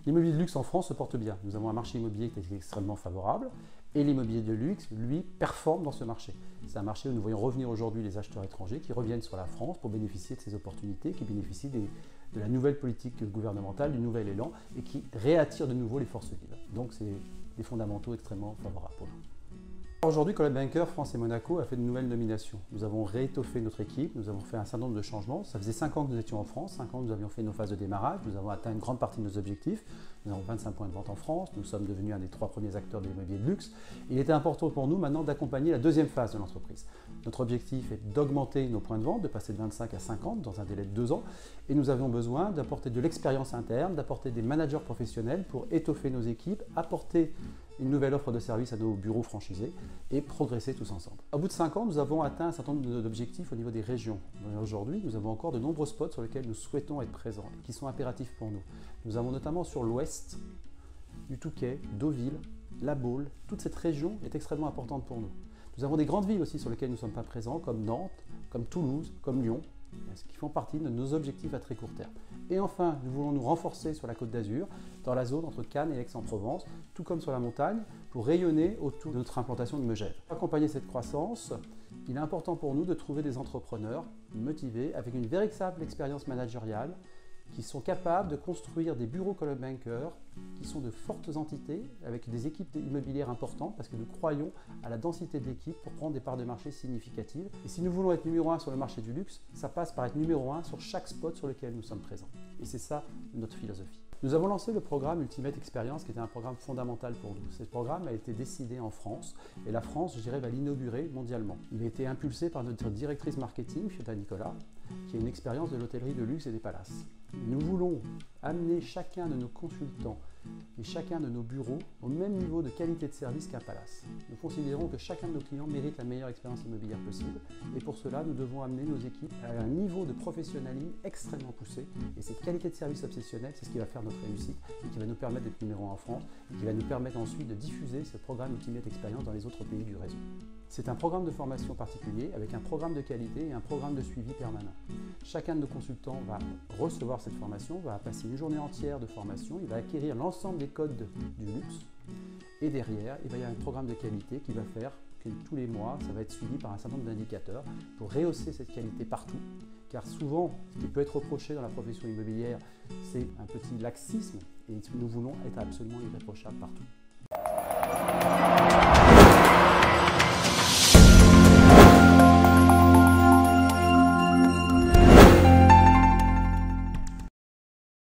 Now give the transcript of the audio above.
L'immobilier de luxe en France se porte bien. Nous avons un marché immobilier qui est extrêmement favorable et l'immobilier de luxe, lui, performe dans ce marché. C'est un marché où nous voyons revenir aujourd'hui les acheteurs étrangers qui reviennent sur la France pour bénéficier de ces opportunités, qui bénéficient de la nouvelle politique gouvernementale, du nouvel élan et qui réattire de nouveau les forces vives. Donc c'est des fondamentaux extrêmement favorables pour nous. Aujourd'hui, Coldwell Banker France et Monaco a fait de nouvelles nominations. Nous avons réétoffé notre équipe, nous avons fait un certain nombre de changements. Ça faisait 5 ans que nous étions en France, 5 ans que nous avions fait nos phases de démarrage, nous avons atteint une grande partie de nos objectifs. Nous avons 25 points de vente en France, nous sommes devenus un des 3 premiers acteurs de l'immobilier de luxe. Il était important pour nous maintenant d'accompagner la deuxième phase de l'entreprise. Notre objectif est d'augmenter nos points de vente, de passer de 25 à 50 dans un délai de 2 ans. Et nous avions besoin d'apporter de l'expérience interne, d'apporter des managers professionnels pour étoffer nos équipes, apporter une nouvelle offre de service à nos bureaux franchisés et progresser tous ensemble. Au bout de 5 ans, nous avons atteint un certain nombre d'objectifs au niveau des régions. Aujourd'hui, nous avons encore de nombreux spots sur lesquels nous souhaitons être présents et qui sont impératifs pour nous. Nous avons notamment sur l'ouest, du Touquet, Deauville, La Baule, toute cette région est extrêmement importante pour nous. Nous avons des grandes villes aussi sur lesquelles nous ne sommes pas présents, comme Nantes, comme Toulouse, comme Lyon, ce qui font partie de nos objectifs à très court terme. Et enfin, nous voulons nous renforcer sur la Côte d'Azur, dans la zone entre Cannes et Aix-en-Provence, tout comme sur la montagne, pour rayonner autour de notre implantation de Megève. Pour accompagner cette croissance, il est important pour nous de trouver des entrepreneurs motivés, avec une véritable expérience managériale, qui sont capables de construire des bureaux Coldwell Banker qui sont de fortes entités avec des équipes immobilières importantes parce que nous croyons à la densité de l'équipe pour prendre des parts de marché significatives. Et si nous voulons être numéro 1 sur le marché du luxe, ça passe par être numéro 1 sur chaque spot sur lequel nous sommes présents. Et c'est ça notre philosophie. Nous avons lancé le programme Ultimate Experience qui était un programme fondamental pour nous. Ce programme a été décidé en France et la France, je dirais, va l'inaugurer mondialement. Il a été impulsé par notre directrice marketing, Fiona Nicolas, qui a une expérience de l'hôtellerie de luxe et des palaces. Nous voulons amener chacun de nos consultants et chacun de nos bureaux au même niveau de qualité de service qu'un palace. Nous considérons que chacun de nos clients mérite la meilleure expérience immobilière possible et pour cela, nous devons amener nos équipes à un niveau de professionnalisme extrêmement poussé et cette qualité de service obsessionnelle, c'est ce qui va faire notre réussite et qui va nous permettre d'être numéro 1 en France et qui va nous permettre ensuite de diffuser ce programme Ultimate Experience dans les autres pays du réseau. C'est un programme de formation particulier avec un programme de qualité et un programme de suivi permanent. Chacun de nos consultants va recevoir cette formation, va passer une journée entière de formation, il va acquérir l'ensemble des codes du luxe et derrière, il va y avoir un programme de qualité qui va faire que tous les mois, ça va être suivi par un certain nombre d'indicateurs pour rehausser cette qualité partout. Car souvent, ce qui peut être reproché dans la profession immobilière, c'est un petit laxisme et nous voulons être absolument irréprochables partout.